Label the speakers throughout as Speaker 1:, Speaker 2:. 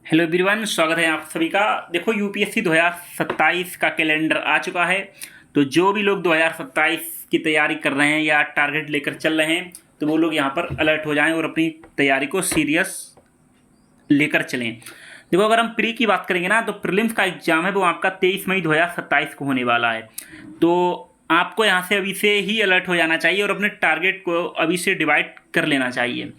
Speaker 1: Hello everyone, स्वागत है आप सभी का। देखो, यूपीएससी 2027 का कैलेंडर आ चुका है। तो जो भी लोग 2027 की तैयारी कर रहे हैं या टारगेट लेकर चल रहे हैं, तो वो लोग यहाँ पर अलर्ट हो जाएं और अपनी तैयारी को सीरियस लेकर चलें। देखो, अगर हम प्री की बात करेंगे ना, तो प्रीलिम्स का एग्जाम है वो आपका 23 मई 2027 को होने वाला है। तो आपको यहाँ से अभी से ही अलर्ट हो जाना चाहिए और अपने टारगेट को अभी से डिवाइड कर लेना चाहिए।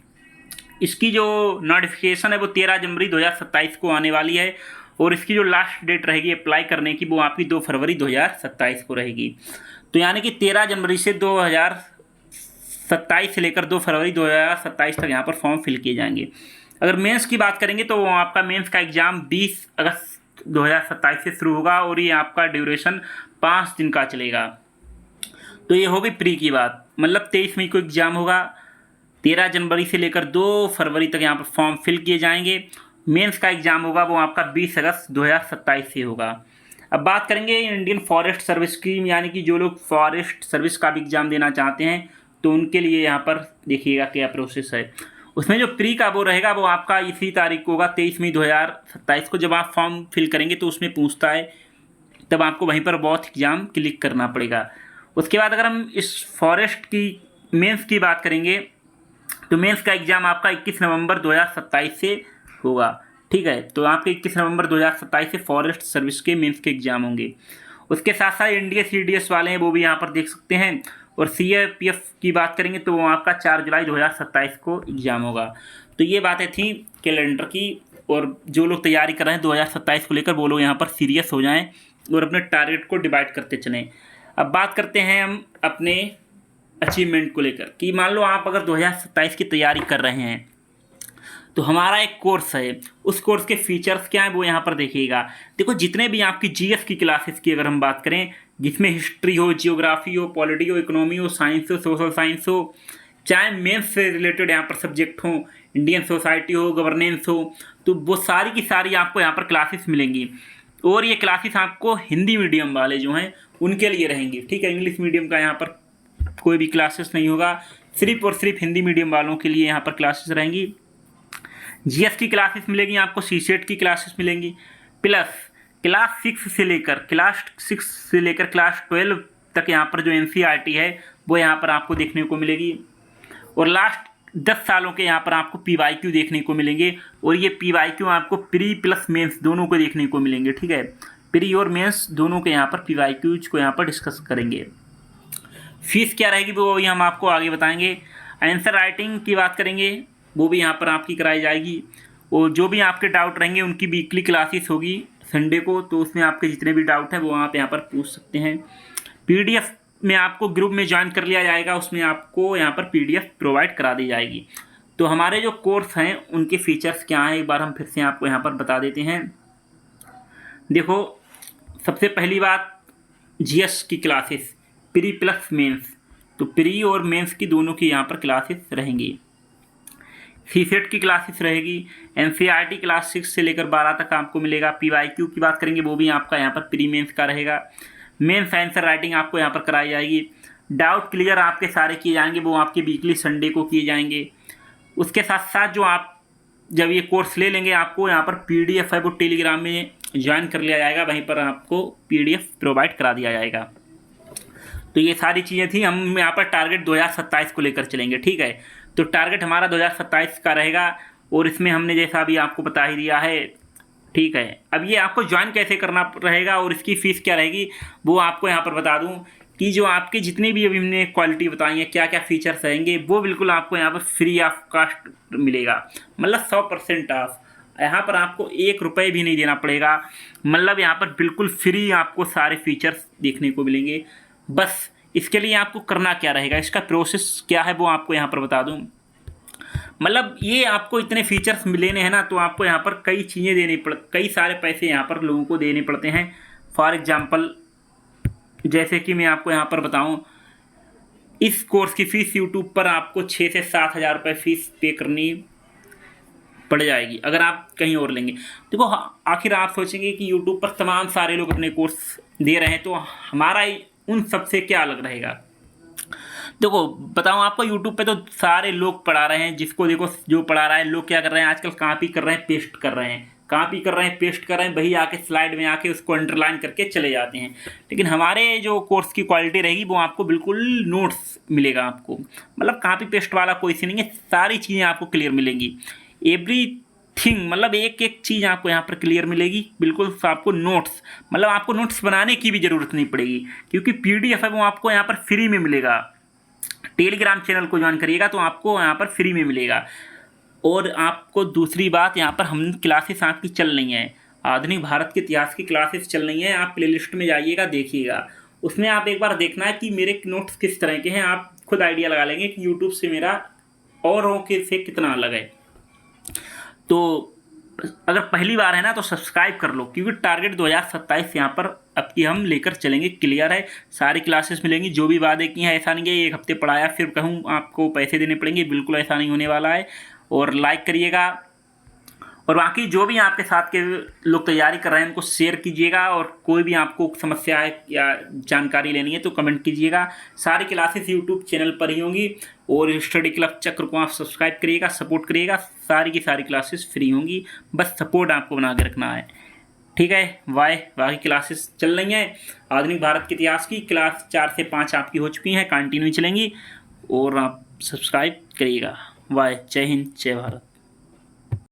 Speaker 1: इसकी जो नोटिफिकेशन है वो 13 जनवरी 2027 को आने वाली है और इसकी जो लास्ट डेट रहेगी अप्लाई करने की वो आपकी 2 फरवरी 2027 को रहेगी। तो यानी कि 13 जनवरी से 2027 से लेकर 2 फरवरी 2027 तक यहाँ पर फॉर्म फिल किए जाएंगे। अगर मेंस की बात करेंगे तो आपका मेंस का एग्ज़ाम 20 अगस्त 2027 से शुरू होगा और ये आपका ड्यूरेशन 5 दिन का चलेगा। तो ये होगी प्री की बात, मतलब 23 मई को एग्ज़ाम होगा, 13 जनवरी से लेकर 2 फरवरी तक यहाँ पर फॉर्म फिल किए जाएंगे। मेंस का एग्ज़ाम होगा वो आपका 20 अगस्त 2027 से होगा। अब बात करेंगे इंडियन फॉरेस्ट सर्विस की, यानी कि जो लोग फॉरेस्ट सर्विस का भी एग्ज़ाम देना चाहते हैं तो उनके लिए यहाँ पर देखिएगा क्या प्रोसेस है। उसमें जो प्री का वो रहेगा वो आपका इसी तारीख को होगा, 23 मई 2027 को। जब आप फॉर्म फिल करेंगे तो उसमें पूछता है, तब आपको वहीं पर बहुत एग्ज़ाम क्लिक करना पड़ेगा। उसके बाद अगर हम इस फॉरेस्ट की मेंस की बात करेंगे तो मेंस का एग्ज़ाम आपका 21 नवंबर 2027 से होगा। ठीक है, तो आपके 21 नवंबर 2027 से फॉरेस्ट सर्विस के मेंस के एग्ज़ाम होंगे। उसके साथ साथ एनडीए सीडीएस वाले हैं वो भी यहाँ पर देख सकते हैं। और सीएपीएफ की बात करेंगे तो वो आपका 4 जुलाई 2027 को एग्ज़ाम होगा। तो ये बातें थी कैलेंडर की, और जो लोग तैयारी कर रहे हैं 2027 को लेकर वो लोग यहाँ पर सीरियस हो जाएँ और अपने टारगेट को डिवाइड करते चलें। अब बात करते हैं हम अपने अचीवमेंट को लेकर कि मान लो आप अगर 2027 की तैयारी कर रहे हैं तो हमारा एक कोर्स है, उस कोर्स के फीचर्स क्या हैं वो यहाँ पर देखिएगा। देखो, जितने भी आपकी जीएस की क्लासेस की अगर हम बात करें, जिसमें हिस्ट्री हो, जियोग्राफी हो, पॉलिटी हो, इकोनॉमी हो, साइंस हो, सोशल साइंस हो, चाहे मेंस से रिलेटेड यहाँ पर सब्जेक्ट हो, इंडियन सोसाइटी हो, गवर्नेंस हो, तो वो सारी की सारी आपको यहाँ पर क्लासेस मिलेंगी। और ये क्लासेस आपको हिंदी मीडियम वाले जो हैं उनके लिए रहेंगी। ठीक है, इंग्लिश मीडियम का यहाँ पर कोई भी क्लासेस नहीं होगा, सिर्फ और सिर्फ हिंदी मीडियम वालों के लिए यहाँ पर क्लासेस रहेंगी। जीएस की क्लासेस मिलेंगी आपको, सीसेट की क्लासेस मिलेंगी, प्लस क्लास 6 से लेकर क्लास 12 तक यहाँ पर जो एनसीईआरटी है वो यहाँ पर आपको देखने को मिलेगी। और लास्ट 10 सालों के यहाँ पर आपको पीवाईक्यू देखने को मिलेंगे, और ये पीवाईक्यू आपको प्री प्लस मेंस दोनों को देखने को मिलेंगे। ठीक है, प्री और मेंस दोनों के यहाँ पर पीवाईक्यूज को यहाँ पर डिस्कस करेंगे। फीस क्या रहेगी वो भी हम आपको आगे बताएंगे। आंसर राइटिंग की बात करेंगे वो भी यहाँ पर आपकी कराई जाएगी, और जो भी आपके डाउट रहेंगे उनकी वीकली क्लासेस होगी संडे को, तो उसमें आपके जितने भी डाउट हैं वो आप यहाँ पर पूछ सकते हैं। पीडीएफ में आपको ग्रुप में ज्वाइन कर लिया जाएगा, उसमें आपको यहाँ पर पीडीएफ प्रोवाइड करा दी जाएगी। तो हमारे जो कोर्स हैं उनके फीचर्स क्या हैं एक बार हम फिर से आपको यहाँ पर बता देते हैं। देखो, सबसे पहली बात, जीएस की क्लासेस प्री प्लस मेंस, तो प्री और मेंस की दोनों की यहाँ पर क्लासेस रहेंगी। सीसेट की क्लासेस रहेगी, एनसीईआरटी क्लास 6 से लेकर 12 तक आपको मिलेगा। पीवाईक्यू की बात करेंगे वो भी आपका यहाँ पर प्री मेंस का रहेगा। मेंस आंसर राइटिंग आपको यहाँ पर कराई जाएगी। डाउट क्लियर आपके सारे किए जाएंगे, वो आपके वीकली संडे को किए जाएंगे। उसके साथ साथ जो आप जब ये कोर्स ले लेंगे आपको यहाँ पर पीडीएफ है वो टेलीग्राम में ज्वाइन कर लिया जाएगा, वहीं पर आपको पीडीएफ प्रोवाइड करा दिया जाएगा। तो ये सारी चीज़ें थी। हम यहाँ पर टारगेट 2027 को लेकर चलेंगे। ठीक है, तो टारगेट हमारा 2027 का रहेगा, और इसमें हमने जैसा अभी आपको बता ही दिया है। ठीक है, अब ये आपको ज्वाइन कैसे करना रहेगा और इसकी फ़ीस क्या रहेगी वो आपको यहाँ पर बता दूँ कि जो आपके जितने भी अभी हमने क्वालिटी बताई है, क्या क्या फीचर्स रहेंगे, वो बिल्कुल आपको यहाँ पर फ्री ऑफ कास्ट मिलेगा, मतलब 100% ऑफ। यहाँ पर आपको 1 रुपये भी नहीं देना पड़ेगा, मतलब यहाँ पर बिल्कुल फ्री आपको सारे फीचर्स देखने को मिलेंगे। बस इसके लिए आपको करना क्या रहेगा, इसका प्रोसेस क्या है वो आपको यहाँ पर बता दूँ। मतलब ये आपको इतने फीचर्स लेने हैं ना, तो आपको यहाँ पर कई चीज़ें कई सारे पैसे यहाँ पर लोगों को देने पड़ते हैं। फॉर एग्जांपल, जैसे कि मैं आपको यहाँ पर बताऊँ, इस कोर्स की फ़ीस यूट्यूब पर आपको 6 से 7 हज़ार रुपये फ़ीस पे करनी पड़ जाएगी अगर आप कहीं और लेंगे। देखो, आखिर आप सोचेंगे कि यूट्यूब पर तमाम सारे लोग अपने कोर्स दे रहे हैं, तो हमारा उन सबसे क्या अलग रहेगा। देखो बताऊँ आपको, यूट्यूब पे तो सारे लोग पढ़ा रहे हैं, जिसको देखो जो पढ़ा रहा है, लोग क्या कर रहे हैं आजकल, कॉपी कर रहे हैं, पेस्ट कर रहे हैं। कॉपी कर रहे हैं, पेस्ट कर रहे हैं, वही आके स्लाइड में आके उसको अंडरलाइन करके चले जाते हैं। लेकिन हमारे जो कोर्स की क्वालिटी रहेगी वो आपको बिल्कुल नोट्स मिलेगा आपको, मतलब कॉपी पेस्ट वाला कोई सी नहीं है, सारी चीज़ें आपको क्लियर मिलेंगी, एवरीथिंग, मतलब एक एक चीज़ आपको यहाँ पर क्लियर मिलेगी बिल्कुल। आपको नोट्स, मतलब आपको नोट्स बनाने की भी ज़रूरत नहीं पड़ेगी, क्योंकि PDF है वो आपको यहाँ पर फ्री में मिलेगा। टेलीग्राम चैनल को ज्वाइन करिएगा तो आपको यहाँ पर फ्री में मिलेगा। और आपको दूसरी बात, यहाँ पर हम क्लासेस आपकी चल रही हैं, आधुनिक भारत के इतिहास की क्लासेस चल रही हैं। आप प्लेलिस्ट में जाइएगा, देखिएगा, उसमें आप एक बार देखना है कि मेरे नोट्स किस तरह के हैं। आप खुद आइडिया लगा लेंगे कि यूट्यूब से मेरा औरों के से कितना अलग है। तो अगर पहली बार है ना तो सब्सक्राइब कर लो, क्योंकि टारगेट 2027 यहाँ पर अब की हम लेकर चलेंगे। क्लियर है, सारी क्लासेस मिलेंगी, जो भी वादे की हैं। ऐसा नहीं है एक हफ्ते पढ़ाया फिर कहूँ आपको पैसे देने पड़ेंगे, बिल्कुल ऐसा नहीं होने वाला है। और लाइक करिएगा, और बाकी जो भी आपके साथ के लोग तैयारी कर रहे हैं उनको शेयर कीजिएगा। और कोई भी आपको समस्या है या जानकारी लेनी है तो कमेंट कीजिएगा। सारी क्लासेस यूट्यूब चैनल पर ही होंगी, और स्टडी क्लब चक्र को आप सब्सक्राइब करिएगा, सपोर्ट करिएगा। सारी की सारी क्लासेस फ्री होंगी, बस सपोर्ट आपको बना के रखना है, ठीक है। बाकी क्लासेस चल रही हैं। आधुनिक भारत के इतिहास की क्लास 4 से 5 आपकी हो चुकी हैं, कंटिन्यू चलेंगी, और आप सब्सक्राइब करिएगा। जय हिंद, जय भारत।